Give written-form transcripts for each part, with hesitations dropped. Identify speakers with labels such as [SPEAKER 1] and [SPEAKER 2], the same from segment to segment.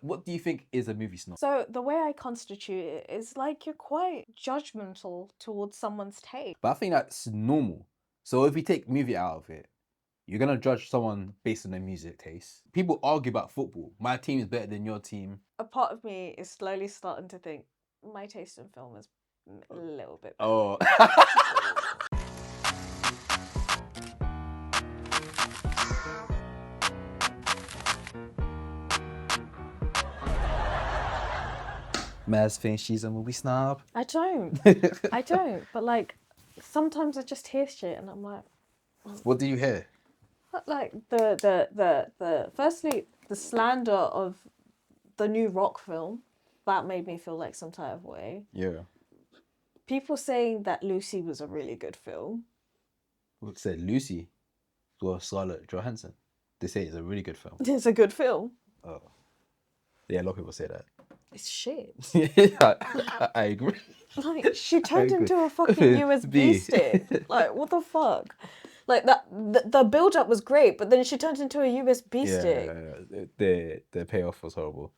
[SPEAKER 1] What do you think is a movie snob?
[SPEAKER 2] So the way I constitute it is like you're quite judgmental towards someone's taste.
[SPEAKER 1] But I think that's normal. So if we take movie out of it, you're gonna judge someone based on their music taste. People argue about football. My team is better than your team.
[SPEAKER 2] A part of me is slowly starting to think my taste in film is a little bit better.
[SPEAKER 1] Oh. Maz thinks she's a movie snob.
[SPEAKER 2] I don't. I don't. But like, sometimes I just hear shit and I'm like,
[SPEAKER 1] What do you hear?
[SPEAKER 2] like the firstly the slander of the new Rock film that made me feel like some type of way.
[SPEAKER 1] Yeah.
[SPEAKER 2] People saying that Lucy was a really good film.
[SPEAKER 1] Who said Lucy? Well, Scarlett Johansson. They say it's a really good film.
[SPEAKER 2] It's a good film.
[SPEAKER 1] Oh. Yeah, a lot of people say that.
[SPEAKER 2] It's shit.
[SPEAKER 1] Yeah, I agree.
[SPEAKER 2] Like, she turned
[SPEAKER 1] agree.
[SPEAKER 2] into a fucking USB stick. Like, what the fuck? Like, the build-up was great, but then she turned into a USB stick.
[SPEAKER 1] The payoff was horrible.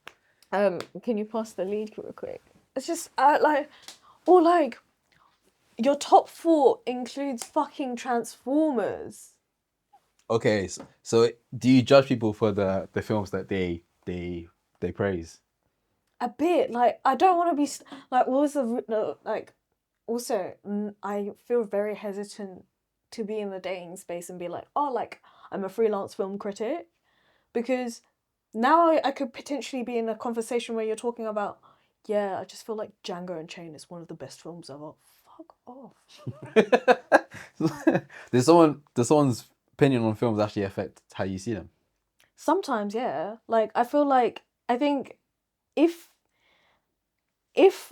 [SPEAKER 2] Can you pass the lead real quick? It's just, your top 4 includes fucking Transformers.
[SPEAKER 1] Okay, so do you judge people for the films that they praise?
[SPEAKER 2] A bit. Like, I don't want to be, like, what was the, like, also, I feel very hesitant to be in the dating space and be like, oh, like, I'm a freelance film critic. Because now I could potentially be in a conversation where you're talking about, yeah, I just feel like Django Unchained is one of the best films ever. Fuck off.
[SPEAKER 1] Does someone's opinion on films actually affect how you see them?
[SPEAKER 2] Sometimes, yeah. Like, I feel like, I think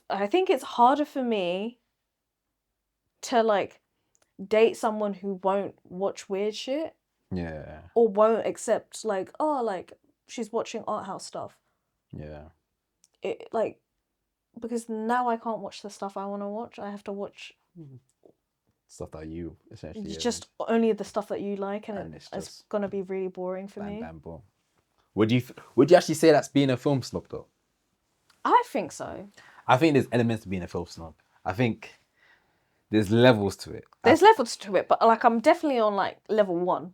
[SPEAKER 2] I think it's harder for me to, like, date someone who won't watch weird shit.
[SPEAKER 1] Yeah.
[SPEAKER 2] Or won't accept, like, oh, like, she's watching art house stuff.
[SPEAKER 1] Yeah.
[SPEAKER 2] It, like, because now I can't watch the stuff I want to watch. I have to watch
[SPEAKER 1] stuff that you essentially
[SPEAKER 2] just only the stuff that you like, and it's gonna be really boring for me.
[SPEAKER 1] Bam, boom. Would you actually say that's being a film snob though?
[SPEAKER 2] I think so.
[SPEAKER 1] I think there's elements to being a film snob. I think there's levels to it.
[SPEAKER 2] There's levels to it, but like I'm definitely on like level 1.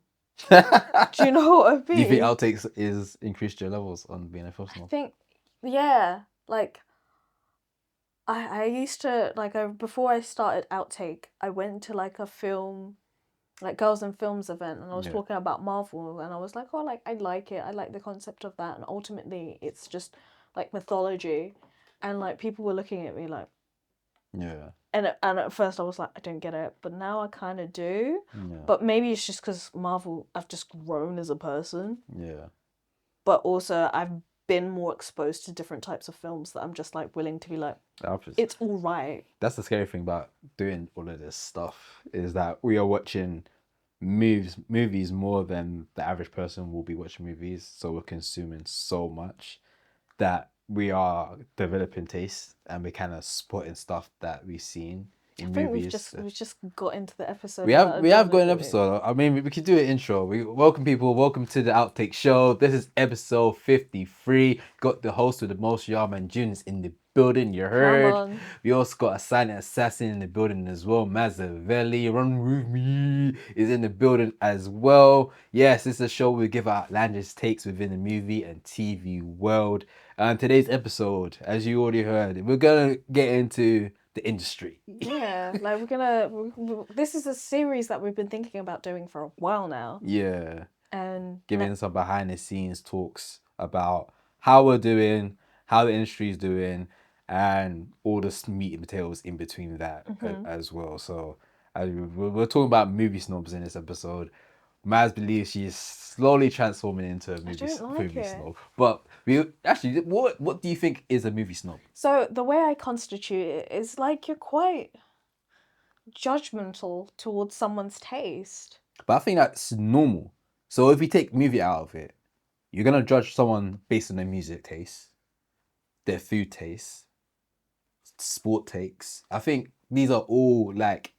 [SPEAKER 2] Do you know what I mean?
[SPEAKER 1] Do you think Outtakes is increased your levels on being a film snob?
[SPEAKER 2] I think, yeah, like I used to, like, before I started Outtake, I went to like a film, like Girls in Films event, and I was talking about Marvel, and I was like, oh, like I like it, I like the concept of that, and ultimately it's just like mythology, and like people were looking at me like,
[SPEAKER 1] yeah.
[SPEAKER 2] And at first I was like, I don't get it, but now I kind of do.
[SPEAKER 1] Yeah.
[SPEAKER 2] But maybe it's just because Marvel, I've just grown as a person.
[SPEAKER 1] Yeah.
[SPEAKER 2] But also I've been more exposed to different types of films that I'm just like willing to be like, it's all right.
[SPEAKER 1] That's the scary thing about doing all of this stuff, is that we are watching movies more than the average person will be watching movies. So we're consuming so much that we are developing taste, and we're kind of spotting stuff that we've seen in movies.
[SPEAKER 2] We've just got into the episode.
[SPEAKER 1] We have got an episode. I mean, we could do an intro. Welcome people. Welcome to the Outtake Show. This is episode 53. Got the host with the most, Yarman Junis, in the building. You heard. We also got a silent assassin in the building as well. Mazzavelli, Run With Me, is in the building as well. Yes, this is a show where we give outlandish takes within the movie and TV world. And today's episode, as you already heard, we're gonna get into the industry.
[SPEAKER 2] Yeah, like this is a series that we've been thinking about doing for a while now.
[SPEAKER 1] Yeah.
[SPEAKER 2] And
[SPEAKER 1] giving some behind the scenes talks about how we're doing, how the industry is doing, and all the meat and potatoes in between that as well. So we're talking about movie snobs in this episode. Maz believes she is slowly transforming into a movie snob. But what do you think is a movie snob?
[SPEAKER 2] So the way I constitute it is like you're quite judgmental towards someone's taste.
[SPEAKER 1] But I think that's normal. So if we take movie out of it, you're gonna judge someone based on their music taste, their food taste, sport takes. I think these are all like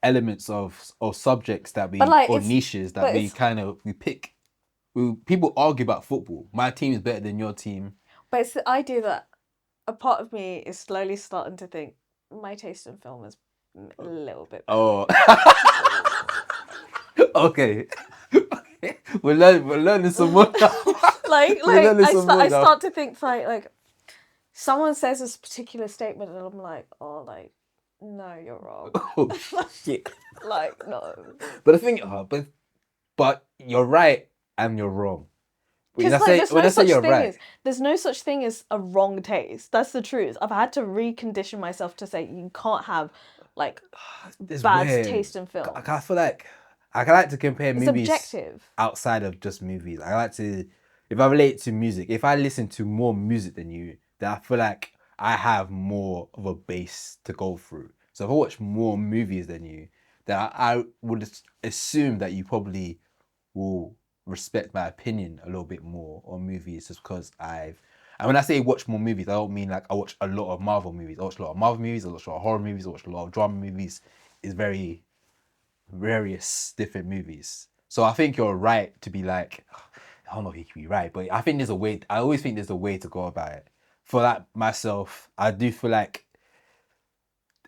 [SPEAKER 1] elements of subjects that we, or niches that we pick. People argue about football. My team is better than your team.
[SPEAKER 2] But it's the idea that a part of me is slowly starting to think my taste in film is a little bit better.
[SPEAKER 1] Oh. Okay. We're learning some more now.
[SPEAKER 2] I start to think like someone says this particular statement and I'm like, oh, like, no, you're wrong.
[SPEAKER 1] Oh shit.
[SPEAKER 2] Like, no.
[SPEAKER 1] But the thing, but you're right and you're wrong. When I say you're right,
[SPEAKER 2] there's no such thing as a wrong taste. That's the truth. I've had to recondition myself to say you can't have like bad taste in film.
[SPEAKER 1] I feel like I like to compare movies
[SPEAKER 2] objective.
[SPEAKER 1] outside of just movies. I like to, if I relate to music, if I listen to more music than you, then I feel like I have more of a base to go through. So if I watch more movies than you, then I would assume that you probably will respect my opinion a little bit more on movies, just because and when I say watch more movies, I don't mean like I watch a lot of Marvel movies. I watch a lot of Marvel movies, I watch a lot of horror movies, I watch a lot of drama movies. It's very various different movies. So I think you're right to be like, I don't know if you can be right, but I think there's a way. I always think there's a way to go about it. For that myself, I do feel like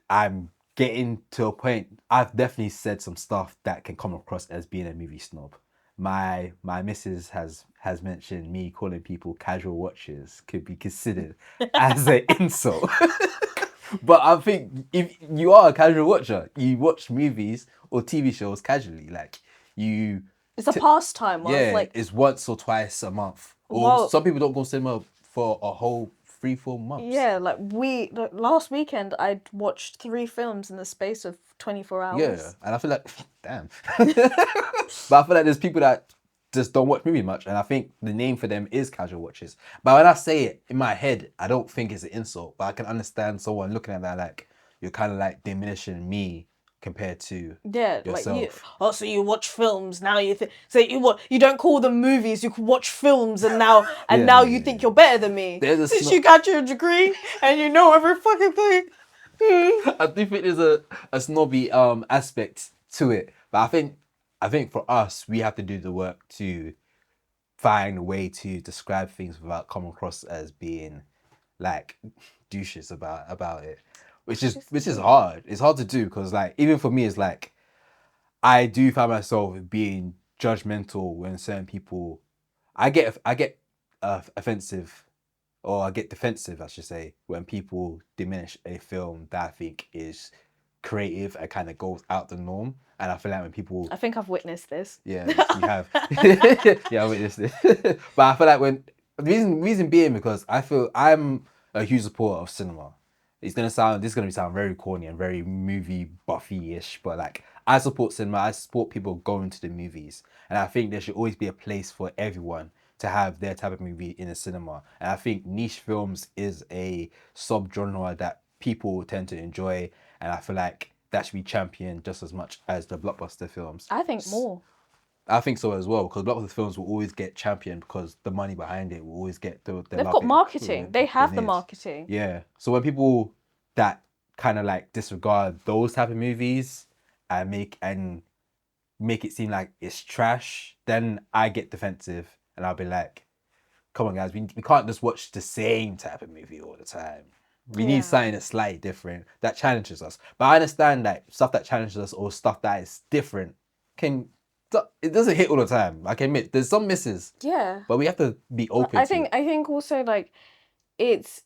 [SPEAKER 1] I'm getting to a point. I've definitely said some stuff that can come across as being a movie snob. My missus has mentioned me calling people casual watchers could be considered as an insult. But I think if you are a casual watcher, you watch movies or TV shows casually. Like
[SPEAKER 2] it's a pastime.
[SPEAKER 1] Yeah, it's once or twice a month. Or some people don't go cinema for a whole 3-4 months.
[SPEAKER 2] Yeah, like last weekend I watched 3 films in the space of 24 hours.
[SPEAKER 1] Yeah, and I feel like, damn. But I feel like there's people that just don't watch movies much, and I think the name for them is casual watchers. But when I say it in my head, I don't think it's an insult, but I can understand someone looking at that like you're kind of like diminishing me compared to yourself.
[SPEAKER 2] Like so you watch films now. You think so you don't call them movies. You can watch films, and now you think you're better than me since you got your degree and you know every fucking thing.
[SPEAKER 1] I do think there's a snobby aspect to it, but I think for us we have to do the work to find a way to describe things without coming across as being like douches about it, which is hard. It's hard to do because like even for me it's like I do find myself being judgmental when certain people I get offensive, or I get defensive, I should say, when people diminish a film that I think is creative and kind of goes out the norm. And I feel like when people...
[SPEAKER 2] I think I've witnessed this.
[SPEAKER 1] Yeah, you have. Yeah, I witnessed this. But I feel like when... The reason being because I feel I'm a huge supporter of cinema. This is going to sound very corny and very movie buffy-ish, but like I support cinema. I support people going to the movies. And I think there should always be a place for everyone to have their type of movie in a cinema. And I think niche films is a sub-genre that people tend to enjoy, and I feel like that should be championed just as much as the blockbuster films.
[SPEAKER 2] I think more.
[SPEAKER 1] I think so as well, because blockbuster films will always get championed because the money behind it will always get the
[SPEAKER 2] They've got marketing. They have the marketing.
[SPEAKER 1] Yeah. So when people that kind of like disregard those type of movies and make it seem like it's trash, then I get defensive. And I'll be like, come on, guys, we can't just watch the same type of movie all the time. We need something that's slightly different, that challenges us. But I understand that stuff that challenges us or stuff that is different it doesn't hit all the time. I can admit, there's some misses.
[SPEAKER 2] Yeah.
[SPEAKER 1] But we have to be open
[SPEAKER 2] I think also, like, it's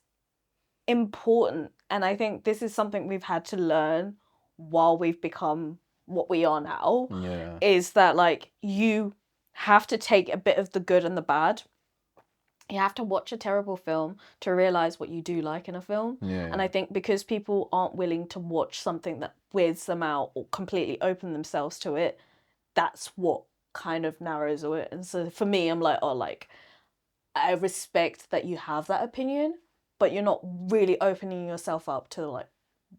[SPEAKER 2] important. And I think this is something we've had to learn while we've become what we are now.
[SPEAKER 1] Yeah.
[SPEAKER 2] Is that, like, you have to take a bit of the good and the bad. You have to watch a terrible film to realize what you do like in a film.
[SPEAKER 1] Yeah.
[SPEAKER 2] And I think because people aren't willing to watch something that weirds them out or completely open themselves to it, that's what kind of narrows it. And so for me, I'm like, I respect that you have that opinion, but you're not really opening yourself up to like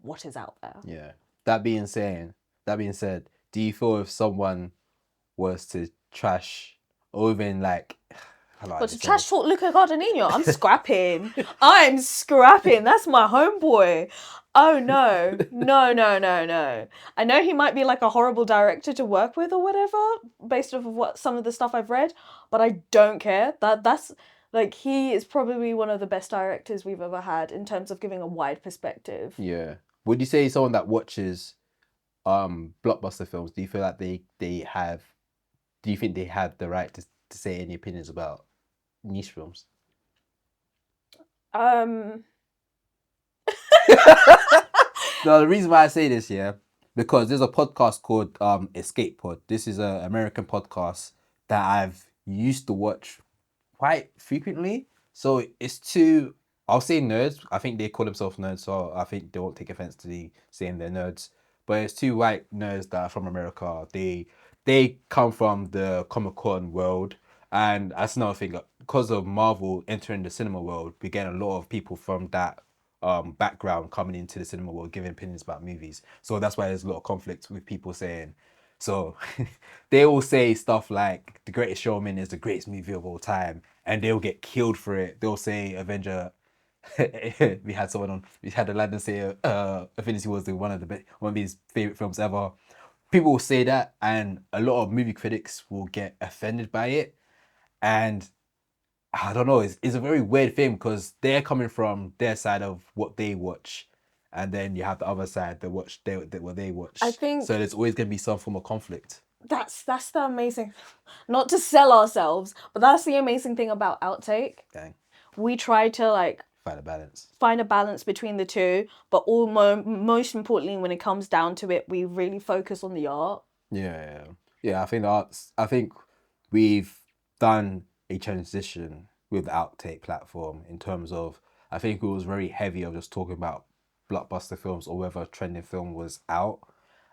[SPEAKER 2] what is out there.
[SPEAKER 1] Yeah. That being said, do you feel if someone was to trash or even like...
[SPEAKER 2] But to trash talk Luca Guadagnino, I'm scrapping. I'm scrapping. That's my homeboy. Oh, no. No. I know he might be like a horrible director to work with or whatever, based off of some of the stuff I've read, but I don't care. That's Like, he is probably one of the best directors we've ever had in terms of giving a wide perspective.
[SPEAKER 1] Yeah. Would you say someone that watches blockbuster films, do you feel like they have, do you think they have the right to say any opinions about niche films? No, the reason why I say this, yeah, because there's a podcast called Escape Pod. This is an American podcast that I've used to watch quite frequently. So it's two, I'll say nerds. I think they call themselves nerds, so I think they won't take offense to the saying they're nerds. But it's two white nerds that are from America. They come from the Comic Con world, and that's another thing. Because of Marvel entering the cinema world, we get a lot of people from that background coming into the cinema world giving opinions about movies. So that's why there's a lot of conflict with people saying. So they all say stuff like The Greatest Showman is the greatest movie of all time, and they'll get killed for it. They'll say Avenger. We had someone on. We had Aladdin say Infinity War is one of his favorite films ever. People will say that, and a lot of movie critics will get offended by it. And I don't know. It's a very weird thing because they're coming from their side of what they watch, and then you have the other side that watch what they watch.
[SPEAKER 2] I think
[SPEAKER 1] so. There's always going to be some form of conflict.
[SPEAKER 2] That's the amazing, not to sell ourselves, but that's the amazing thing about Outtake.
[SPEAKER 1] Dang.
[SPEAKER 2] We try to like
[SPEAKER 1] find
[SPEAKER 2] a balance between the two, but most importantly, when it comes down to it, we really focus on the art.
[SPEAKER 1] Yeah. I think the arts. I think we've done a transition with the Outtake platform in terms of. I think it was very heavy of just talking about blockbuster films or whether a trending film was out.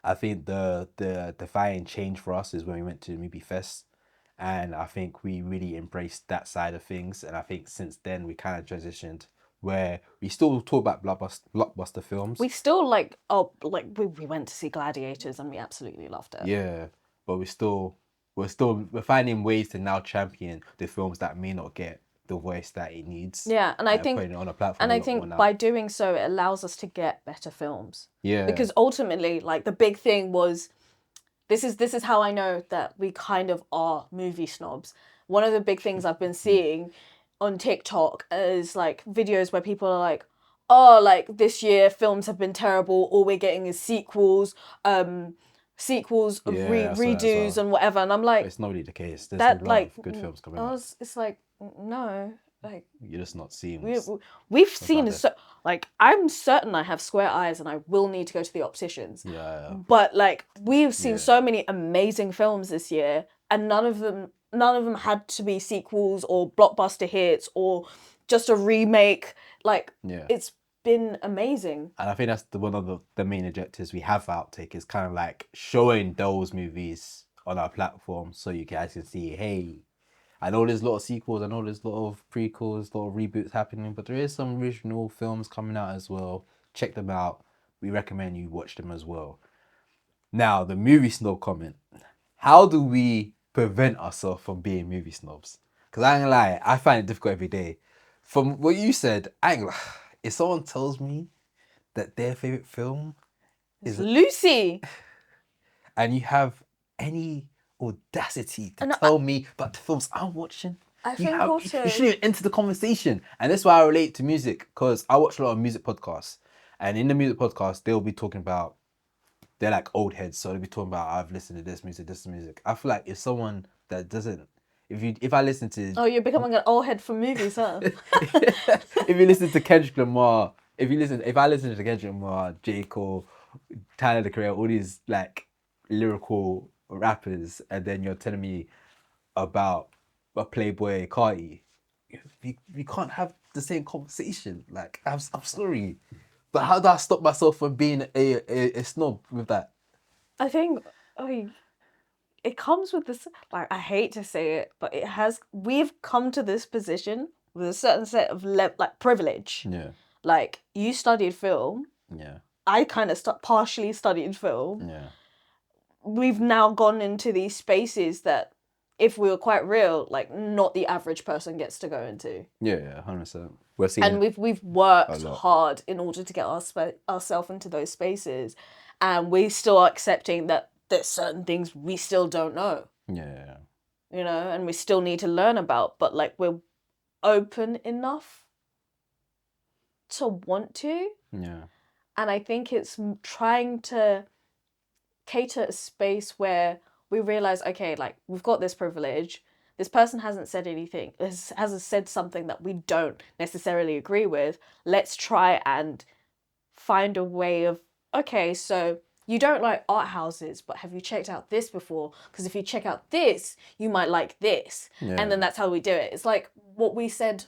[SPEAKER 1] I think the defining change for us is when we went to the movie fest, and I think we really embraced that side of things. And I think since then we kind of transitioned where we still talk about blockbuster films.
[SPEAKER 2] We still we went to see Gladiators and we absolutely loved it.
[SPEAKER 1] Yeah, but we're finding ways to now champion the films that may not get the voice that it needs.
[SPEAKER 2] Yeah, and I think
[SPEAKER 1] putting it on a platform.
[SPEAKER 2] And I think by doing so, it allows us to get better films.
[SPEAKER 1] Yeah.
[SPEAKER 2] Because ultimately, like the big thing was, this is how I know that we kind of are movie snobs. One of the big things I've been seeing on TikTok is like videos where people are like, oh, like this year films have been terrible. All we're getting is sequels, redos and whatever. And I'm like,
[SPEAKER 1] but it's not really the case. There's a lot of good films coming out.
[SPEAKER 2] It's like, no. Like,
[SPEAKER 1] you're just not seeing.
[SPEAKER 2] We've seen so like I'm certain I have square eyes and I will need to go to the opticians.
[SPEAKER 1] Yeah.
[SPEAKER 2] But like we've seen so many amazing films this year, and none of them had to be sequels or blockbuster hits or just a remake. Like it's been amazing.
[SPEAKER 1] And I think that's one of the main objectives we have for Outtake is kind of like showing those movies on our platform so you guys can see, hey, I know there's a lot of sequels, I know there's a lot of prequels, a lot of reboots happening, but there is some original films coming out as well. Check them out. We recommend you watch them as well. Now, the movie snob comment. How do we prevent ourselves from being movie snobs? Because I ain't gonna lie, I find it difficult every day. From what you said, if someone tells me that their favourite film is
[SPEAKER 2] Lucy,
[SPEAKER 1] and you have any audacity to tell me about the films I'm watching, you shouldn't even enter the conversation. And that's why I relate to music, because I watch a lot of music podcasts, and in the music podcast they'll be talking about, they're like old heads, so they'll be talking about, I've listened to this music. I feel like if someone that doesn't, if I listen to
[SPEAKER 2] you're becoming an old head for movies, huh?
[SPEAKER 1] If you listen to Kendrick Lamar, if I listen to Kendrick Lamar, J. Cole, Tyler the Creator, all these like lyrical rappers, and then you're telling me about a Playboy Carti, we can't have the same conversation. Like, I'm sorry, but how do I stop myself from being a snob with that?
[SPEAKER 2] I think it comes with this, like, I hate to say it, but we've come to this position with a certain set of privilege.
[SPEAKER 1] Yeah.
[SPEAKER 2] Like, you studied film.
[SPEAKER 1] Yeah.
[SPEAKER 2] I kind of partially studied film.
[SPEAKER 1] Yeah.
[SPEAKER 2] We've now gone into these spaces that, if we were quite real, like, not the average person gets to go into.
[SPEAKER 1] Yeah, 100%.
[SPEAKER 2] And we've worked hard in order to get ourselves into those spaces, and we still are accepting that there's certain things we still don't know.
[SPEAKER 1] Yeah.
[SPEAKER 2] You know, and we still need to learn about, but like we're open enough to want to.
[SPEAKER 1] Yeah.
[SPEAKER 2] And I think it's trying to cater a space where we realize, okay, like, we've got this privilege. This person hasn't said anything, hasn't said something that we don't necessarily agree with. Let's try and find a way of, okay, so you don't like art houses, but have you checked out this before? Because if you check out this, you might like this.
[SPEAKER 1] Yeah.
[SPEAKER 2] And then that's how we do it. It's like what we said,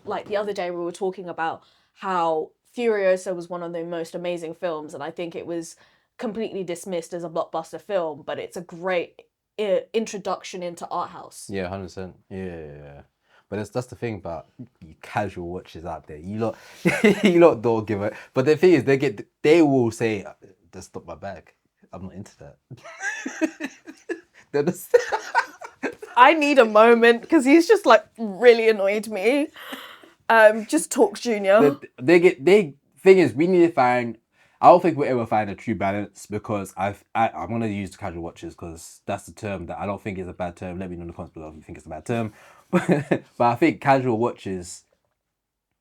[SPEAKER 2] like the other day we were talking about how Furiosa was one of the most amazing films, and I think it was completely dismissed as a blockbuster film, but it's a great introduction into art house.
[SPEAKER 1] Yeah, 100%. Yeah. But that's the thing about you casual watchers out there. You lot, you lot don't give a. But the thing is, they will say, "That's not my bag. I'm not into that." They're just-
[SPEAKER 2] I need a moment because he's just like really annoyed me. Just talk, Junior.
[SPEAKER 1] they thing is, we need to find. I don't think we'll ever find a true balance because I'm gonna use the casual watchers because that's the term that I don't think is a bad term. Let me know in the comments below if you think it's a bad term. But I think casual watchers,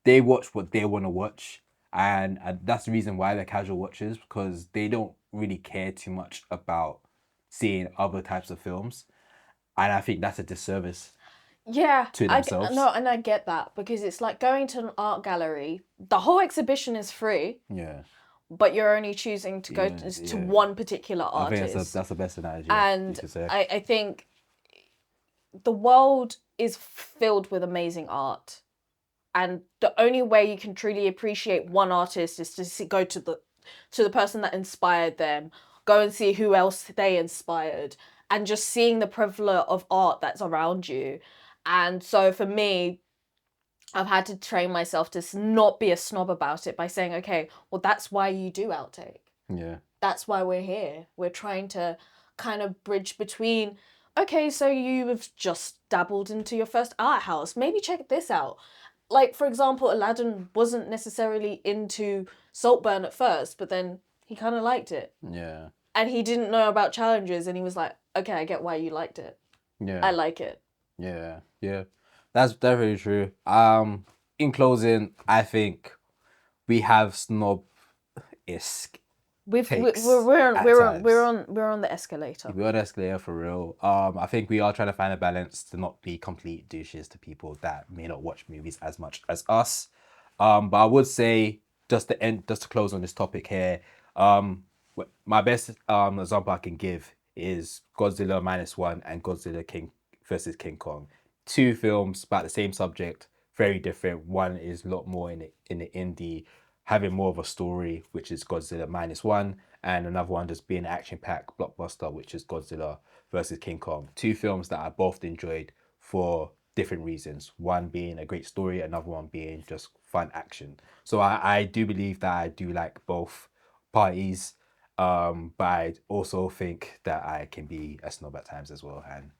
[SPEAKER 1] they watch what they want to watch, and that's the reason why they're casual watchers, because they don't really care too much about seeing other types of films, and I think that's a disservice.
[SPEAKER 2] Yeah,
[SPEAKER 1] To themselves.
[SPEAKER 2] No, and I get that because it's like going to an art gallery. The whole exhibition is free.
[SPEAKER 1] Yeah.
[SPEAKER 2] But you're only choosing to go to one particular artist.
[SPEAKER 1] I think that's the best analogy.
[SPEAKER 2] And I think the world is filled with amazing art. And the only way you can truly appreciate one artist is to go to the person that inspired them, go and see who else they inspired, and just seeing the prevalence of art that's around you. And so for me, I've had to train myself to not be a snob about it by saying, okay, well, that's why you do Outtake.
[SPEAKER 1] Yeah.
[SPEAKER 2] That's why we're here. We're trying to kind of bridge between, okay, so you have just dabbled into your first art house. Maybe check this out. Like, for example, Aladdin wasn't necessarily into Saltburn at first, but then he kind of liked it.
[SPEAKER 1] Yeah.
[SPEAKER 2] And he didn't know about challenges, and he was like, okay, I get why you liked it.
[SPEAKER 1] Yeah.
[SPEAKER 2] I like it.
[SPEAKER 1] Yeah. That's definitely true. In closing, I think we have snob-esque takes.
[SPEAKER 2] We're on the escalator.
[SPEAKER 1] We're on the escalator for real. I think we are trying to find a balance to not be complete douches to people that may not watch movies as much as us. But I would say just to close on this topic here. My best example I can give is Godzilla -1 and Godzilla King versus King Kong. Two films about the same subject, very different. One is a lot more in the indie, having more of a story, which is Godzilla -1, and another one just being an action-packed blockbuster, which is Godzilla versus King Kong. Two films that I both enjoyed for different reasons. One being a great story, another one being just fun action. So I do believe that I do like both parties, but I also think that I can be a snob at times as well, and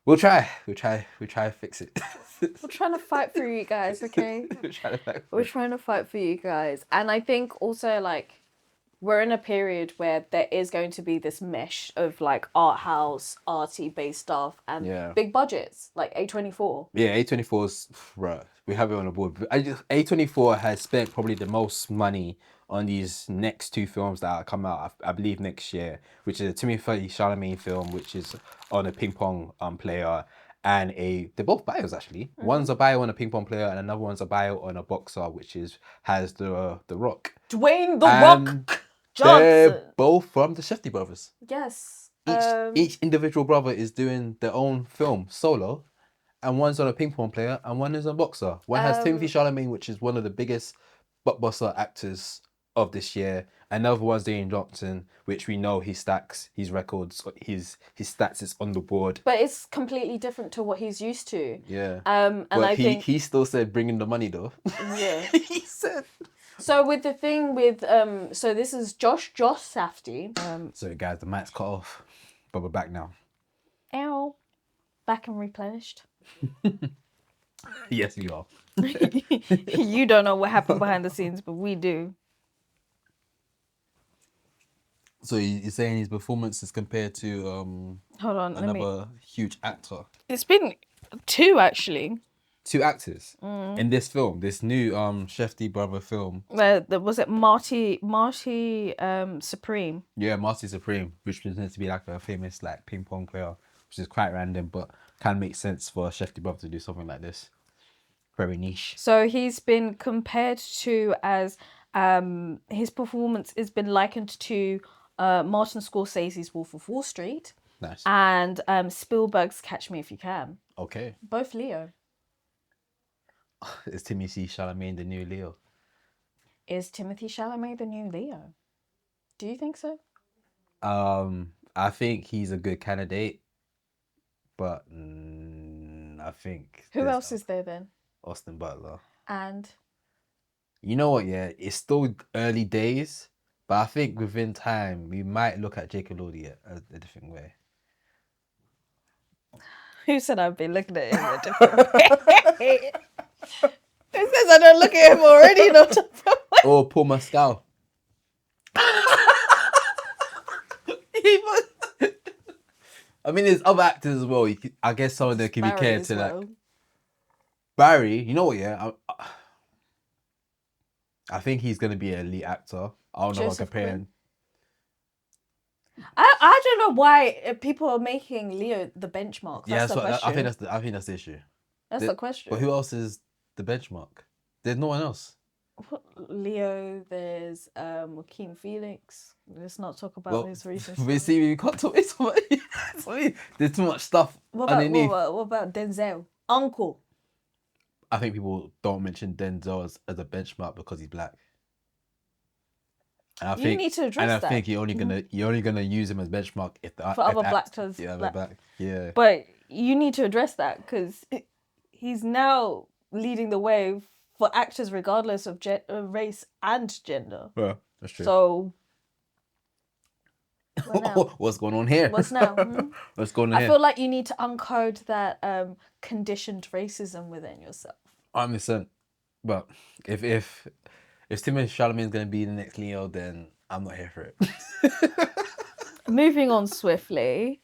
[SPEAKER 1] we'll try to fix it.
[SPEAKER 2] We're trying to fight for you guys, okay? We're trying to fight for you guys. And I think also, like, we're in a period where there is going to be this mesh of, like, art house, arty based stuff, and big budgets, like A24.
[SPEAKER 1] Yeah, A24's, right, we have it on the board. A24 has spent probably the most money on these next two films that come out, I believe, next year, which is a Timothée Chalamet film, which is on a ping pong player, and they're both bios actually. Mm-hmm. One's a bio on a ping pong player, and another one's a bio on a boxer, which has the Rock.
[SPEAKER 2] Dwayne the Rock Johnson.
[SPEAKER 1] They're both from the Shefty brothers.
[SPEAKER 2] Yes.
[SPEAKER 1] Each individual brother is doing their own film solo, and one's on a ping pong player, and one is a boxer. One has Timothée Chalamet, which is one of the biggest blockbuster actors of this year. Another one's Dwayne Johnson, which we know he stacks his records, his stats is on the board.
[SPEAKER 2] But it's completely different to what he's used to.
[SPEAKER 1] Yeah.
[SPEAKER 2] And I think
[SPEAKER 1] he still said bring in the money though.
[SPEAKER 2] Yeah.
[SPEAKER 1] He said.
[SPEAKER 2] So with the thing with so this is Josh Safdie.
[SPEAKER 1] Sorry guys, the mic's cut off, but we're back now.
[SPEAKER 2] Ow. Back and replenished.
[SPEAKER 1] Yes, you are.
[SPEAKER 2] You don't know what happened behind the scenes, but we do.
[SPEAKER 1] So you're saying his performance is compared to
[SPEAKER 2] hold on,
[SPEAKER 1] another huge actor?
[SPEAKER 2] It's been two actually.
[SPEAKER 1] 2 actors in this film, this new Shefty brother film.
[SPEAKER 2] Was it Marty Supreme?
[SPEAKER 1] Yeah, Marty Supreme, which pretends to be like a famous like ping pong player, which is quite random, but can make sense for a Shefty brother to do something like this. Very niche.
[SPEAKER 2] So he's been compared to as his performance has been likened to Martin Scorsese's Wolf of Wall Street.
[SPEAKER 1] Nice.
[SPEAKER 2] And Spielberg's Catch Me If You Can.
[SPEAKER 1] Okay.
[SPEAKER 2] Both Leo.
[SPEAKER 1] Is Timothy Chalamet the new Leo?
[SPEAKER 2] Is Timothy Chalamet the new Leo? Do you think so?
[SPEAKER 1] I think he's a good candidate, but I think
[SPEAKER 2] who else is there then?
[SPEAKER 1] Austin Butler.
[SPEAKER 2] And
[SPEAKER 1] you know what? Yeah, it's still early days, but I think within time we might look at Jacob Elordi a different way.
[SPEAKER 2] Who said I'd be looking at him a different way? Who says I don't look at him already? Not
[SPEAKER 1] or Paul Mescal. I mean, there's other actors as well. I guess some of them can be cared to. Well. Like Barry, you know what? Yeah, I think he's gonna be an elite actor. I don't know if I'm comparing.
[SPEAKER 2] I don't know why people are making Leo the benchmark. That's the question.
[SPEAKER 1] I think that's the issue.
[SPEAKER 2] That's the question.
[SPEAKER 1] But who else is the benchmark? There's no one else.
[SPEAKER 2] Leo, there's Joaquin Phoenix. Let's not talk about his recent
[SPEAKER 1] we can't talk. There's too much stuff underneath.
[SPEAKER 2] What about Denzel? Uncle.
[SPEAKER 1] I think people don't mention Denzel as a benchmark because he's black. And
[SPEAKER 2] you need to address that.
[SPEAKER 1] And I think you're only gonna use him as benchmark if the
[SPEAKER 2] for other black actors.
[SPEAKER 1] Yeah, black. Yeah.
[SPEAKER 2] But you need to address that because he's now leading the way for actors regardless of race and gender.
[SPEAKER 1] Yeah, that's true.
[SPEAKER 2] So
[SPEAKER 1] what's going on here?
[SPEAKER 2] What's now?
[SPEAKER 1] What's going on here?
[SPEAKER 2] I feel like you need to uncode that conditioned racism within yourself.
[SPEAKER 1] 100%. But if Timothée Chalamet is going to be the next Leo, then I'm not here for it.
[SPEAKER 2] Moving on swiftly.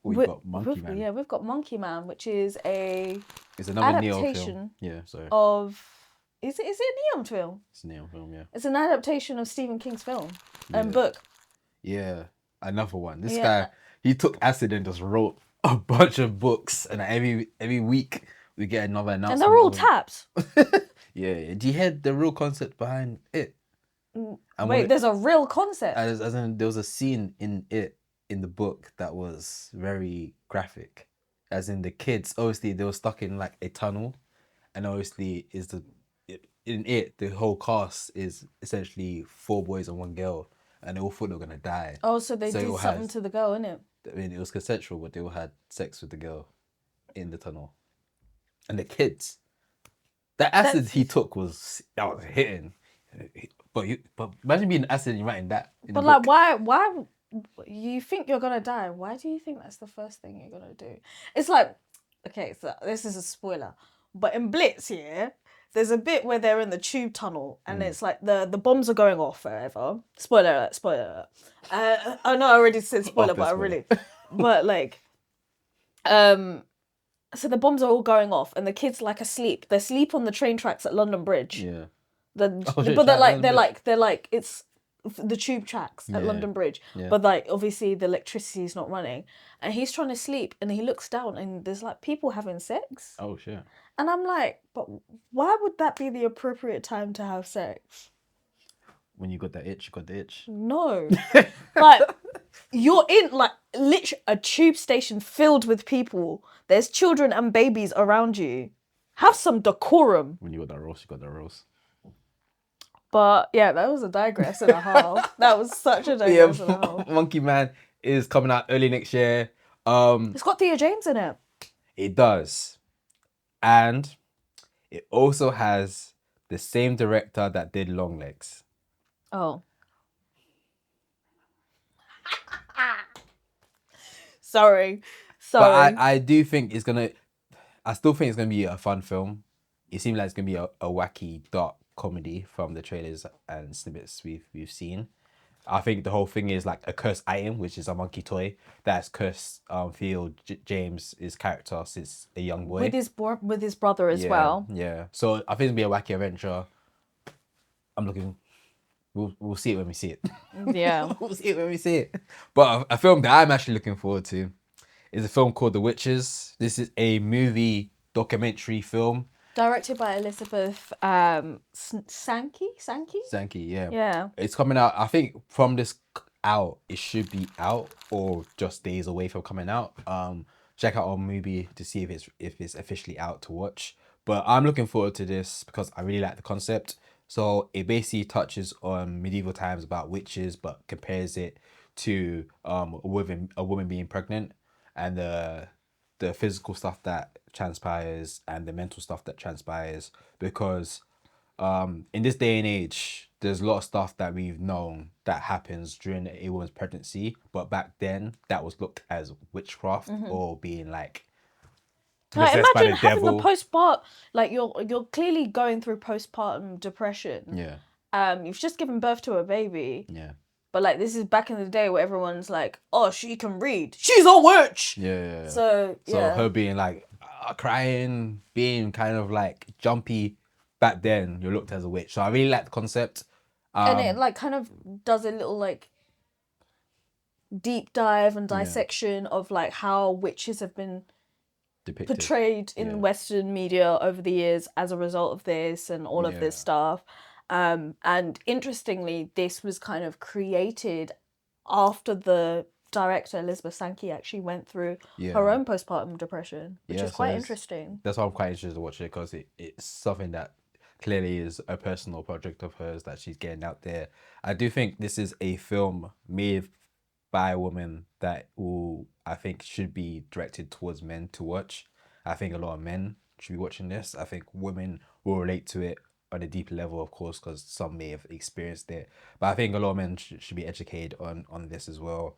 [SPEAKER 1] We've got Monkey Man.
[SPEAKER 2] Yeah, we've got Monkey Man, which is
[SPEAKER 1] it's another Neo film. Yeah, sorry.
[SPEAKER 2] Is it a Neo film?
[SPEAKER 1] It's a Neo film, yeah.
[SPEAKER 2] It's an adaptation of Stephen King's film and book.
[SPEAKER 1] Yeah, another one. This guy, he took acid and just wrote a bunch of books, and every week we get another announcement.
[SPEAKER 2] And they're all tapped.
[SPEAKER 1] Yeah. Do you hear the real concept behind it?
[SPEAKER 2] Wait, there's a real concept?
[SPEAKER 1] As in, there was a scene in it, in the book, that was very graphic. As in, the kids, obviously, they were stuck in like a tunnel, and obviously, the whole cast is essentially 4 boys and 1 girl, and they all thought they were gonna die.
[SPEAKER 2] Oh, so they did something to the girl, innit?
[SPEAKER 1] I mean, it was consensual, but they all had sex with the girl in the tunnel, and the kids. The acid he took was hitting, but imagine being acid and you're writing that.
[SPEAKER 2] But like, why? You think you're gonna die? Why do you think that's the first thing you're gonna do? It's like, okay, so this is a spoiler, but in Blitz, there's a bit where they're in the tube tunnel and it's like the bombs are going off forever. Spoiler alert. I know I already said spoiler, but I really, but like, so the bombs are all going off and the kids like asleep. They're asleep on the train tracks at London Bridge. Yeah. But they're like it's the tube tracks at London Bridge. Yeah. But like obviously the electricity is not running, and he's trying to sleep and he looks down and there's like people having sex.
[SPEAKER 1] Oh shit.
[SPEAKER 2] And I'm like, but why would that be the appropriate time to have sex?
[SPEAKER 1] When you got that itch, you got the itch.
[SPEAKER 2] No. Like, you're in, like, literally a tube station filled with people. There's children and babies around you. Have some decorum.
[SPEAKER 1] When you got that roast, you got that roast.
[SPEAKER 2] But, yeah, that was a digress and a half. That was such a digress and a half.
[SPEAKER 1] Monkey Man is coming out early next year.
[SPEAKER 2] It's got Thea James in it.
[SPEAKER 1] It does. And it also has the same director that did Longlegs.
[SPEAKER 2] Oh. Sorry.
[SPEAKER 1] But I do think I still think it's gonna be a fun film. It seems like it's gonna be a wacky, dark comedy from the trailers and snippets we've seen. I think the whole thing is like a cursed item, which is a monkey toy that's cursed Theo James's character since a young boy.
[SPEAKER 2] With his brother as well.
[SPEAKER 1] Yeah. So I think it'll be a wacky adventure. I'm looking. We'll see it when we see it.
[SPEAKER 2] Yeah.
[SPEAKER 1] We'll see it when we see it. But a film that I'm actually looking forward to is a film called The Witches. This is a movie documentary film.
[SPEAKER 2] Directed by Elizabeth Sankey?
[SPEAKER 1] Sankey, yeah.
[SPEAKER 2] Yeah.
[SPEAKER 1] It's coming out, I think from this out, it should be out or just days away from coming out. Check out our movie to see if it's officially out to watch. But I'm looking forward to this because I really like the concept. So it basically touches on medieval times about witches, but compares it to a woman being pregnant and the physical stuff that transpires and the mental stuff that transpires because in this day and age there's a lot of stuff that we've known that happens during a woman's pregnancy, but back then that was looked as witchcraft or being like
[SPEAKER 2] imagine having the postpartum, like you're clearly going through postpartum depression.
[SPEAKER 1] Yeah.
[SPEAKER 2] You've just given birth to a baby.
[SPEAKER 1] Yeah.
[SPEAKER 2] But like this is back in the day where everyone's like, oh, she can read. She's a witch.
[SPEAKER 1] Yeah.
[SPEAKER 2] So
[SPEAKER 1] her being like crying, being kind of like jumpy back then, you're looked as a witch. So I really like the concept.
[SPEAKER 2] And it like kind of does a little like deep dive and dissection of like how witches have been portrayed in Western media over the years as a result of this and all of this stuff. And interestingly, this was kind of created after the director Elizabeth Sankey actually went through her own postpartum depression, which is quite interesting.
[SPEAKER 1] That's why I'm quite interested to watch it because it's something that clearly is a personal project of hers that she's getting out there. I do think this is a film made by a woman that I think should be directed towards men to watch. I think a lot of men should be watching this. I think women will relate to it on a deeper level, of course, because some may have experienced it. But I think a lot of men should be educated on this as well.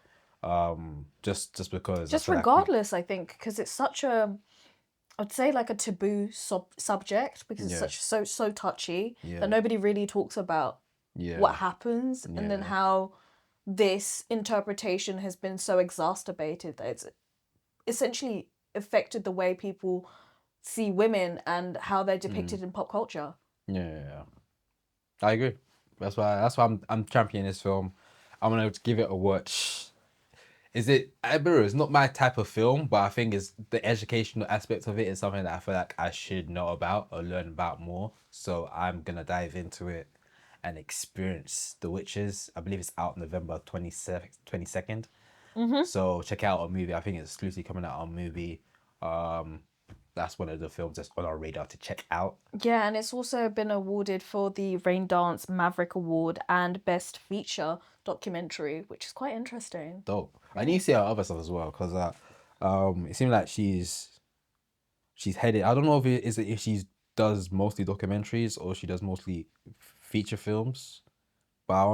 [SPEAKER 1] Just because.
[SPEAKER 2] Just regardless, I think, because it's such a, I'd say like a taboo subject because it's so touchy that nobody really talks about what happens and then how this interpretation has been so exacerbated that it's essentially affected the way people see women and how they're depicted in pop culture.
[SPEAKER 1] Yeah. I agree. That's why I'm championing this film. I'm gonna give it a watch. It's not my type of film, but I think it's the educational aspect of it is something that I feel like I should know about or learn about more. So I'm gonna dive into it and experience The Witches. I believe it's out November 22nd. So check out our movie. I think it's exclusively coming out on movie. That's one of the films that's on our radar to check out.
[SPEAKER 2] Yeah, and it's also been awarded for the Raindance Maverick Award and Best Feature Documentary, which is quite interesting.
[SPEAKER 1] Dope. I need to see her other stuff as well because it seems like she's headed. I don't know if she does mostly documentaries or she does mostly feature films. But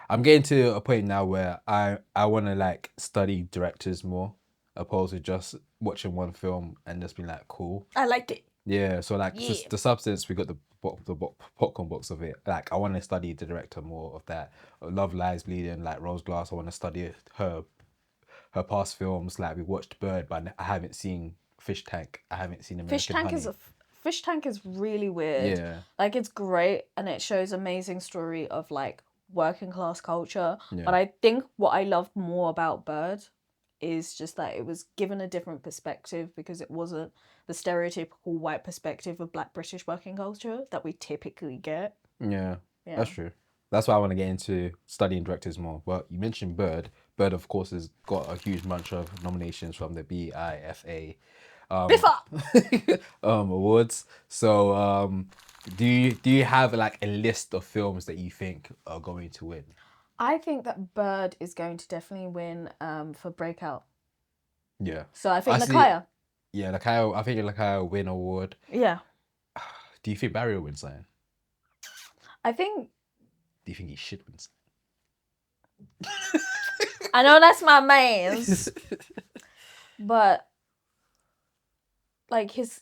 [SPEAKER 1] I'm getting to a point now where I want to like study directors more, opposed to just watching one film and just being like, cool.
[SPEAKER 2] I liked it.
[SPEAKER 1] Yeah, so like just the substance, we got the popcorn box of it. Like I want to study the director more of that. Love Lies Bleeding, like Rose Glass. I want to study her past films. Like we watched Bird, but I haven't seen Fish Tank. I haven't seen American Honey.
[SPEAKER 2] Fish Tank is really weird.
[SPEAKER 1] Yeah.
[SPEAKER 2] Like it's great and it shows amazing story of like working class culture. Yeah. But I think what I loved more about Bird is just that it was given a different perspective because it wasn't the stereotypical white perspective of Black British working culture that we typically get.
[SPEAKER 1] Yeah. That's true. That's why I want to get into studying directors more. Well, you mentioned Bird. Bird, of course, has got a huge bunch of nominations from the BIFA awards. So, do you have like a list of films that you think are going to win?
[SPEAKER 2] I think that Bird is going to definitely win for Breakout.
[SPEAKER 1] Yeah.
[SPEAKER 2] So I think Lakaya.
[SPEAKER 1] Yeah, Lakaya. I think Lakaya will win award.
[SPEAKER 2] Yeah.
[SPEAKER 1] Do you think Barry will win something?
[SPEAKER 2] I think.
[SPEAKER 1] Do you think he should win
[SPEAKER 2] something? I know that's my man's, but like his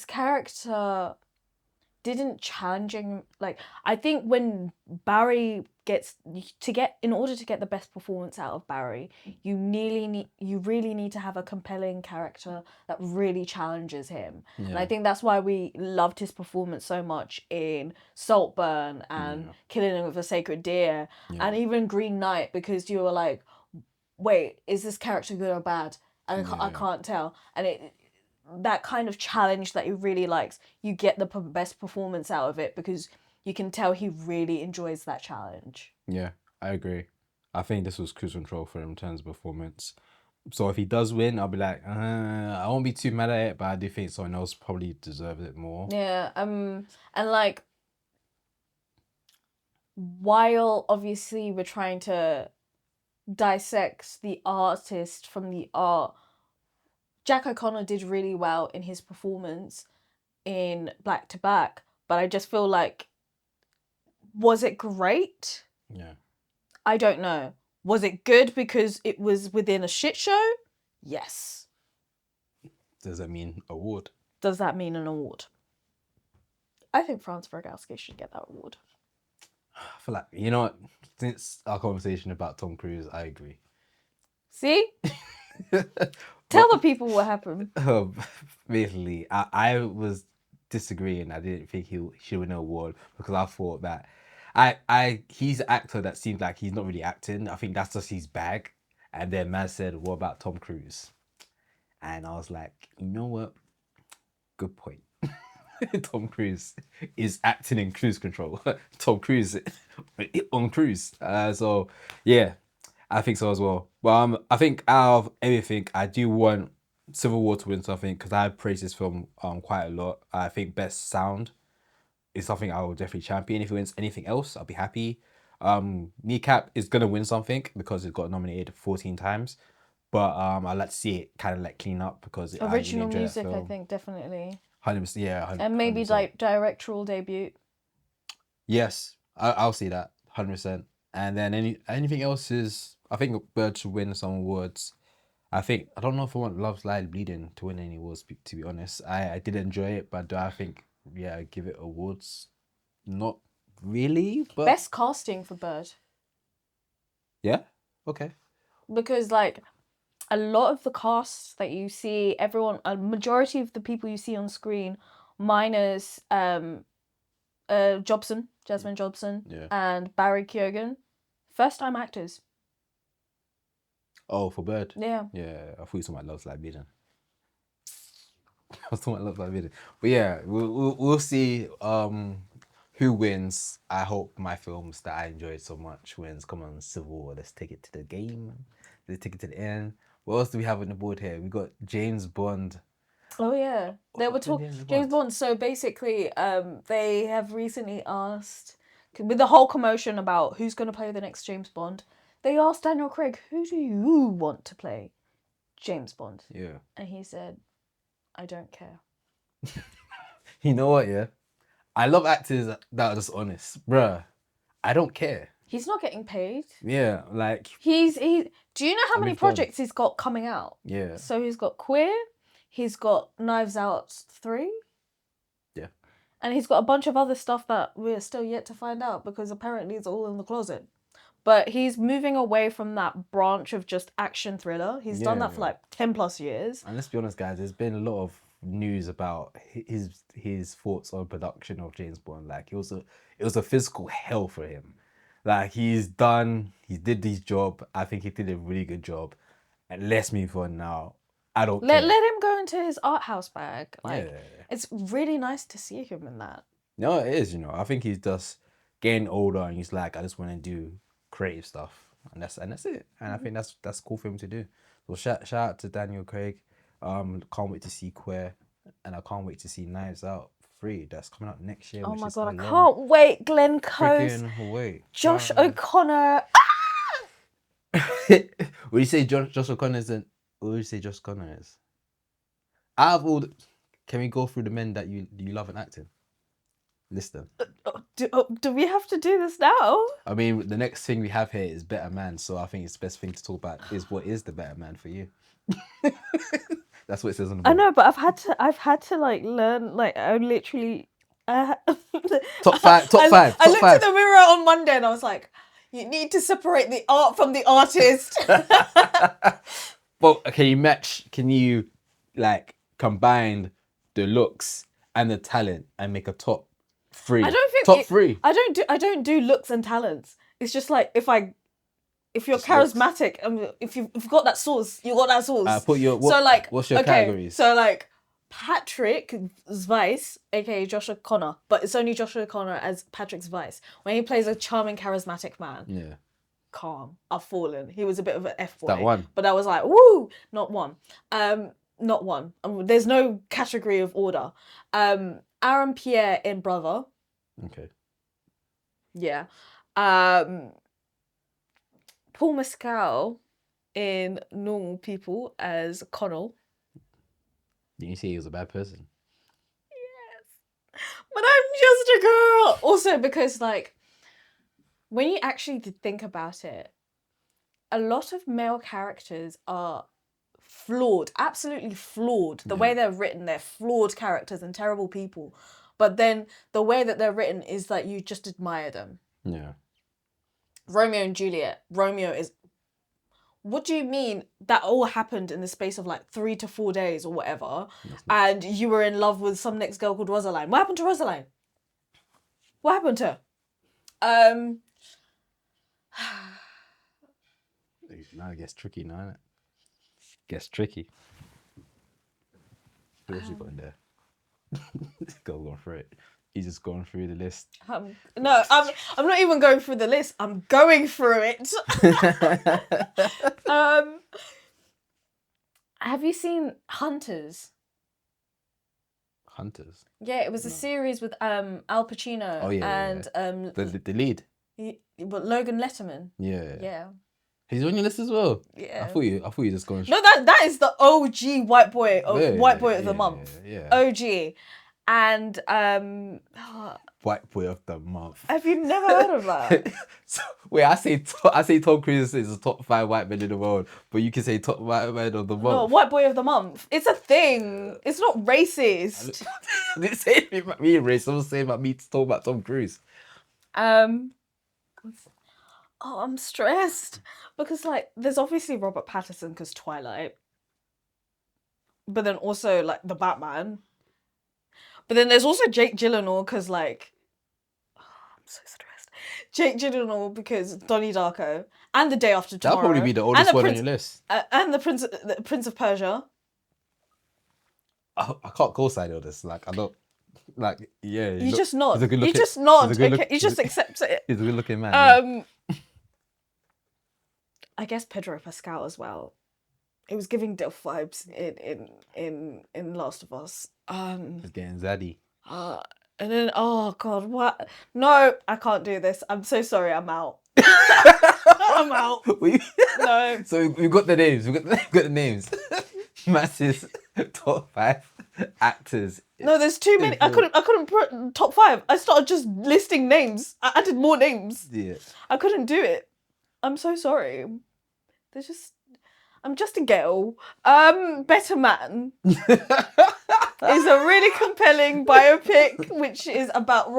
[SPEAKER 2] character didn't challenge him. Like, I think when Barry in order to get the best performance out of Barry, you really need to have a compelling character that really challenges him.
[SPEAKER 1] Yeah.
[SPEAKER 2] And I think that's why we loved his performance so much in Saltburn and Killing Him with a Sacred Deer and even Green Knight, because you were like, wait, is this character good or bad? And I can't tell. And that kind of challenge that he really likes, you get the best performance out of it because you can tell he really enjoys that challenge.
[SPEAKER 1] Yeah, I agree. I think this was cruise control for him in terms of performance. So if he does win, I'll be like, I won't be too mad at it, but I do think someone else probably deserves it more.
[SPEAKER 2] Yeah, and like, while obviously we're trying to dissect the artist from the art, Jack O'Connor did really well in his performance in Back to Back, but I just feel like, was it great?
[SPEAKER 1] Yeah.
[SPEAKER 2] I don't know. Was it good because it was within a shit show? Yes.
[SPEAKER 1] Does that mean award?
[SPEAKER 2] Does that mean an award? I think Franz Rogowski should get that award.
[SPEAKER 1] I feel like, you know what, since our conversation about Tom Cruise, I agree.
[SPEAKER 2] See? Tell the people what happened.
[SPEAKER 1] Basically, I was disagreeing. I didn't think he should win an award because I thought that he's an actor that seems like he's not really acting. I think that's just his bag. And then man said, what about Tom Cruise? And I was like, you know what? Good point. Tom Cruise is acting in Cruise Control. Tom Cruise on Cruise. So yeah, I think so as well. Well, I think out of everything, I do want Civil War to win something because I praise this film quite a lot. I think best sound is something I will definitely champion. If it wins anything else, I'll be happy. Kneecap is gonna win something because it got nominated 14 times. But I like to see it kind of like clean up because
[SPEAKER 2] original music, I think, definitely.
[SPEAKER 1] 100%, yeah. 100%.
[SPEAKER 2] And maybe like directorial debut.
[SPEAKER 1] Yes, I'll see that 100%. And then anything else is, I think Bird should win some awards. I don't know if I want Love Slide Bleeding to win any awards, to be honest. I did enjoy it, but do I think, give it awards? Not really, but...
[SPEAKER 2] Best casting for Bird.
[SPEAKER 1] Yeah? Okay.
[SPEAKER 2] Because, like, a lot of the casts that you see, a majority of the people you see on screen, minus Jasmine Jobson, and Barry Keoghan, first-time actors.
[SPEAKER 1] Oh, for Bird?
[SPEAKER 2] Yeah.
[SPEAKER 1] Yeah, I thought you were talking about Love Slide Bleeding. I was talking about Love Slide Bleeding. But yeah, we'll see who wins. I hope my films that I enjoyed so much wins. Come on, Civil War, let's take it to the game. Let's take it to the end. What else do we have on the board here? We got James Bond.
[SPEAKER 2] Oh yeah, they were talking James Bond. So basically, they have recently asked, with the whole commotion about who's going to play the next James Bond, they asked Daniel Craig, "Who do you want to play James Bond?"
[SPEAKER 1] Yeah,
[SPEAKER 2] and he said, "I don't care."
[SPEAKER 1] You know what? Yeah, I love actors that are just honest, bruh. I don't care.
[SPEAKER 2] He's not getting paid.
[SPEAKER 1] Yeah, like
[SPEAKER 2] Do you know how many projects he's got coming out?
[SPEAKER 1] Yeah.
[SPEAKER 2] So he's got Queer, he's got Knives Out 3.
[SPEAKER 1] Yeah.
[SPEAKER 2] And he's got a bunch of other stuff that we're still yet to find out because apparently it's all in the closet. But he's moving away from that branch of just action thriller. He's done that for like 10 plus years.
[SPEAKER 1] And let's be honest, guys, there's been a lot of news about his thoughts on production of James Bond. Like it was a physical hell for him. Like he did his job. I think he did a really good job. And let's move on now. I don't care.
[SPEAKER 2] Let him go into his art house bag. Like it's really nice to see him in that.
[SPEAKER 1] No, it is, I think he's just getting older and he's like, I just want to do creative stuff. And that's it. And I think that's cool for him to do. So shout out to Daniel Craig. Can't wait to see Queer. And I can't wait to see Knives Out 3. That's coming out next year.
[SPEAKER 2] Oh my god, I can't wait. Glenn Close. Josh O'Connor.
[SPEAKER 1] Would you say Josh O'Connor isn't? What would you say Josh O'Connor is? Out of all can we go through the men that you love in acting? List them.
[SPEAKER 2] Do we have to do this now?
[SPEAKER 1] I mean, the next thing we have here is Better Man, so I think it's the best thing to talk about is what is the Better Man for you. That's what it says on the board.
[SPEAKER 2] I know, but I've had to like learn, like I literally
[SPEAKER 1] Top five.
[SPEAKER 2] I looked in the mirror on Monday and I was like, you need to separate the art from the artist.
[SPEAKER 1] Well, can you like combine the looks and the talent and make a top three?
[SPEAKER 2] I don't think
[SPEAKER 1] top three.
[SPEAKER 2] I don't do looks and talents. It's just like if you're just charismatic and if you've got that sauce, you got that sauce.
[SPEAKER 1] What's your categories?
[SPEAKER 2] So like Patrick Weiss, aka Josh O'Connor, but it's only Josh O'Connor as Patrick Weiss when he plays a charming, charismatic man.
[SPEAKER 1] Yeah.
[SPEAKER 2] Calm. I've fallen. He was a bit of an F boy.
[SPEAKER 1] That one.
[SPEAKER 2] But I was like, woo, not one. Not one. There's no category of order. Aaron Pierre in Brother.
[SPEAKER 1] Okay.
[SPEAKER 2] Yeah. Paul Mescal in Normal People as Connell.
[SPEAKER 1] Didn't you say he was a bad person?
[SPEAKER 2] Yes. But I'm just a girl. Also because like when you actually think about it, a lot of male characters are flawed, absolutely flawed. The way they're written, they're flawed characters and terrible people. But then the way that they're written is that you just admire them.
[SPEAKER 1] Yeah.
[SPEAKER 2] Romeo and Juliet. Romeo is... What do you mean that all happened in the space of like 3 to 4 days or whatever, and you were in love with some next girl called Rosaline? What happened to Rosaline? What happened to her?
[SPEAKER 1] Now it gets tricky now, innit? Gets tricky. What else you got in there? Going through it. He's just going through the list.
[SPEAKER 2] No, I'm not even going through the list. I'm going through it. Have you seen Hunters?
[SPEAKER 1] Hunters?
[SPEAKER 2] Yeah, it was a series with Al Pacino and
[SPEAKER 1] the lead.
[SPEAKER 2] But Logan Letterman.
[SPEAKER 1] Yeah.
[SPEAKER 2] Yeah.
[SPEAKER 1] He's on your list as well.
[SPEAKER 2] Yeah.
[SPEAKER 1] I thought you were just going.
[SPEAKER 2] No, that is the OG white boy of the month.
[SPEAKER 1] Yeah.
[SPEAKER 2] OG, and
[SPEAKER 1] white boy of the month.
[SPEAKER 2] Have you never heard of that?
[SPEAKER 1] Wait, I say Tom Cruise is the top 5 white men in the world, but you can say top white man of the month.
[SPEAKER 2] No, white boy of the month. It's a thing. It's not racist.
[SPEAKER 1] I didn't say anything about me racist. I was saying about me talking about Tom Cruise.
[SPEAKER 2] I'm stressed because like there's obviously Robert Pattinson because Twilight, but then also like the Batman, but then there's also Jake Gyllenhaal because like I'm so stressed. Jake Gyllenhaal because Donnie Darko and The Day After Tomorrow.
[SPEAKER 1] That'll probably be the oldest one on your list.
[SPEAKER 2] And the Prince of Persia.
[SPEAKER 1] I can't co-sign all this. Like I don't. Like yeah.
[SPEAKER 2] You just nod.
[SPEAKER 1] You
[SPEAKER 2] just nod. Okay, you just accept it.
[SPEAKER 1] He's a good looking man.
[SPEAKER 2] I guess Pedro Pascal as well. It was giving Delph vibes in Last of Us.
[SPEAKER 1] He's getting zaddy.
[SPEAKER 2] And then oh god, what? No, I can't do this. I'm so sorry. I'm out. I'm out. No.
[SPEAKER 1] So we've got the names. We've got the names. Massive top 5 actors.
[SPEAKER 2] No, there's too many. I couldn't put top 5. I started just listing names. I added more names.
[SPEAKER 1] Yeah.
[SPEAKER 2] I couldn't do it. I'm so sorry. I'm just a girl. Better Man is a really compelling biopic, which is about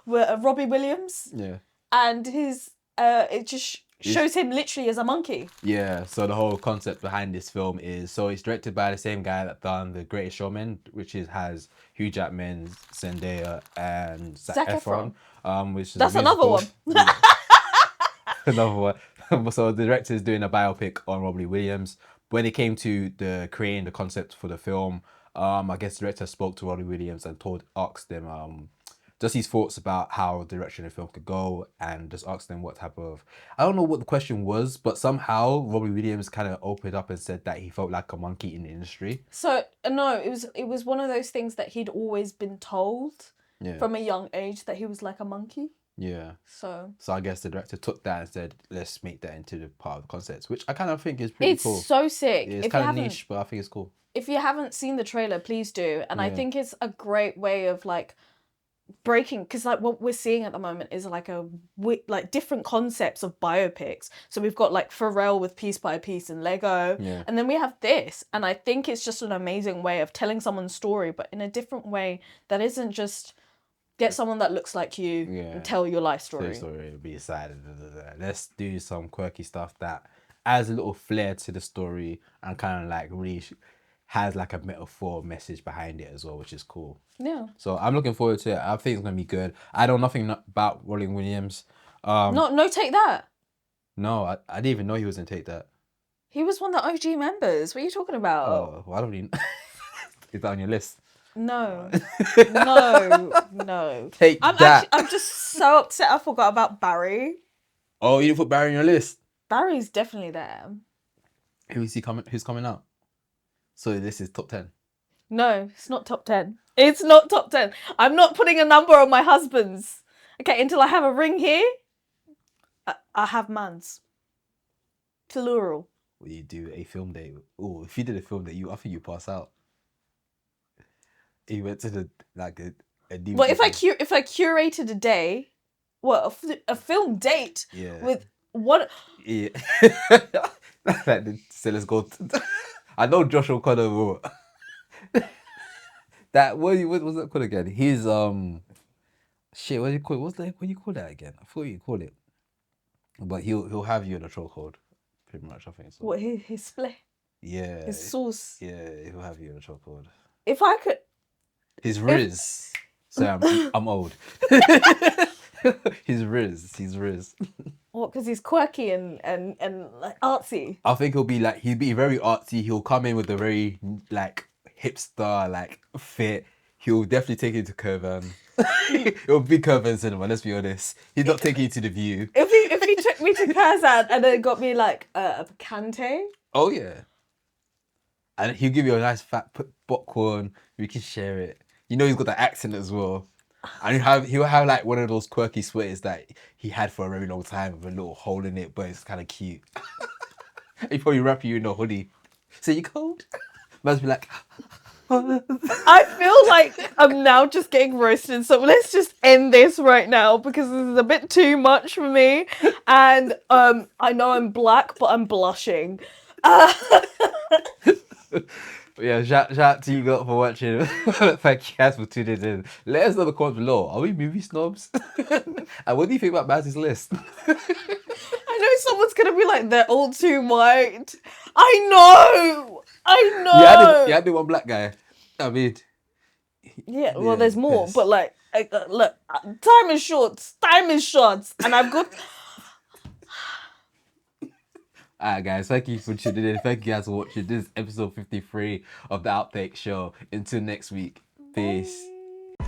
[SPEAKER 2] Robbie Williams.
[SPEAKER 1] Yeah.
[SPEAKER 2] And his it just shows him literally as a monkey.
[SPEAKER 1] Yeah. So the whole concept behind this film is it's directed by the same guy that done The Greatest Showman, which has Hugh Jackman, Zendaya, and Zac Efron. Which is
[SPEAKER 2] that's another one.
[SPEAKER 1] Another one. So the director is doing a biopic on Robbie Williams. When it came to creating the concept for the film, I guess the director spoke to Robbie Williams and asked them just his thoughts about how the direction of the film could go, and just asked them what type of... I don't know what the question was, but somehow Robbie Williams kind of opened up and said that he felt like a monkey in the industry.
[SPEAKER 2] So, no, it was one of those things that he'd always been told from a young age that he was like a monkey.
[SPEAKER 1] Yeah.
[SPEAKER 2] So
[SPEAKER 1] I guess the director took that and said, let's make that into the part of the concept, which I kind of think is pretty cool.
[SPEAKER 2] It's so sick.
[SPEAKER 1] It's kind of niche, but I think it's cool.
[SPEAKER 2] If you haven't seen the trailer, please do. And I think it's a great way of like breaking, because like what we're seeing at the moment is like different concepts of biopics. So we've got like Pharrell with Piece by Piece and Lego, and then we have this, and I think it's just an amazing way of telling someone's story, but in a different way that isn't just Get someone that looks like you and tell your life story.
[SPEAKER 1] Be excited. Let's do some quirky stuff that adds a little flair to the story and kind of like really has like a metaphor message behind it as well, which is cool.
[SPEAKER 2] Yeah.
[SPEAKER 1] So I'm looking forward to it. I think it's gonna be good. I know nothing about Rolling Williams.
[SPEAKER 2] No, Take That.
[SPEAKER 1] No, I didn't even know he was in Take That.
[SPEAKER 2] He was one of the OG members. What are you talking about?
[SPEAKER 1] Oh, why don't you? Is that on your list?
[SPEAKER 2] No. No.
[SPEAKER 1] Take that.
[SPEAKER 2] I'm just so upset I forgot about Barry.
[SPEAKER 1] Oh, you didn't put Barry on your list?
[SPEAKER 2] Barry's definitely there.
[SPEAKER 1] Who's coming out? So this is top 10.
[SPEAKER 2] No, it's not top 10. It's not top 10. I'm not putting a number on my husband's. Okay, until I have a ring here, I have man's. Plural.
[SPEAKER 1] Will you do a film date? Oh, if you did a film date, I think you pass out. You went to the a DVD.
[SPEAKER 2] Well, if I curated a day, a film date with what?
[SPEAKER 1] Yeah. So let's go. I know Josh O'Connor will. That what was that called again? He's shit. What do you call it? What do you call that again? I thought you call it. But he'll have you in a chokehold, pretty much. I think so.
[SPEAKER 2] What his split?
[SPEAKER 1] Yeah.
[SPEAKER 2] His sauce.
[SPEAKER 1] Yeah, he'll have you in a chokehold.
[SPEAKER 2] If I could.
[SPEAKER 1] His Riz. Sorry, I'm old. His Riz.
[SPEAKER 2] What? Because he's quirky and like artsy.
[SPEAKER 1] I think he'll be very artsy. He'll come in with a very like hipster like fit. He'll definitely take you to Curvan. It'll be Curvan cinema. Let's be honest. He's not taking you to the View.
[SPEAKER 2] If he took me to Kazan and then got me like a picante.
[SPEAKER 1] Oh yeah. And he'll give you a nice fat popcorn. We can share it. You know he's got that accent as well. And he'll have like one of those quirky sweaters that he had for a very long time with a little hole in it, but it's kind of cute. He probably wrap you in a hoodie. So you cold? Must be like.
[SPEAKER 2] I feel like I'm now just getting roasted, so let's just end this right now because this is a bit too much for me. And I know I'm black, but I'm blushing.
[SPEAKER 1] Yeah, shout out to you lot for watching. Thank you guys for tuning in. Let us know in the comments below. Are we movie snobs? And what do you think about Mazzy's list?
[SPEAKER 2] I know someone's gonna be like, they're all too white. I know.
[SPEAKER 1] You had the one black guy. I mean,
[SPEAKER 2] yeah. Well, there's more, but like, look, time is short. And I've got.
[SPEAKER 1] Alright guys, thank you for tuning in. Thank you guys for watching. This is episode 53 of the Outtake Show. Until next week. Peace.
[SPEAKER 2] Bye.